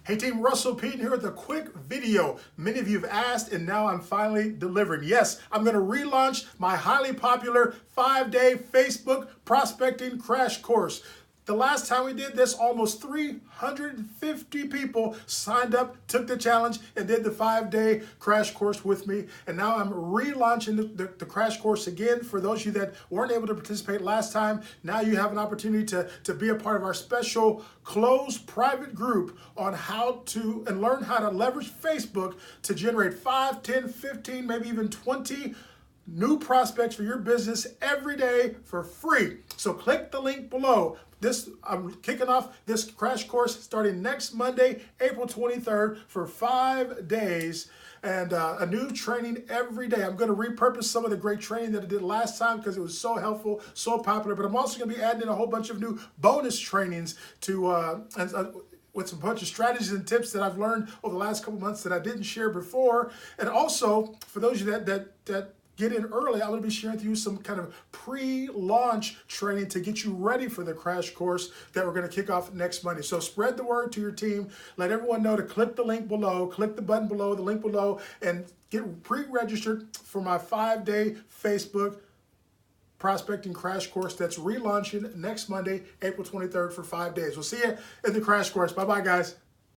Hey team, Russell Pete here with a quick video. Many of you have asked and now I'm finally delivering. Yes, I'm going to relaunch my highly popular 5-day Facebook prospecting crash course. The last time we did this, almost 350 people signed up, took the challenge, and did the 5-day crash course with me. And now I'm relaunching the crash course again. For those of you that weren't able to participate last time, now you have an opportunity to be a part of our special closed private group on how to and learn how to leverage Facebook to generate 5, 10, 15, maybe even 20 new prospects for your business every day for free. So click the link below. I'm kicking off this crash course starting next Monday, April 23rd for 5 days and a new training every day. I'm going to repurpose some of the great training that I did last time because it was so helpful, so popular, but I'm also going to be adding in a whole bunch of new bonus trainings to with some bunch of strategies and tips that I've learned over the last couple months that I didn't share before. And also for those of you that get in early, I'm going to be sharing with you some kind of pre-launch training to get you ready for the crash course that we're going to kick off next Monday. So spread the word to your team. Let everyone know to click the link below, click the button below, the link below, and get pre-registered for my 5-day Facebook prospecting crash course that's relaunching next Monday, April 23rd for 5 days. We'll see you in the crash course. Bye-bye, guys.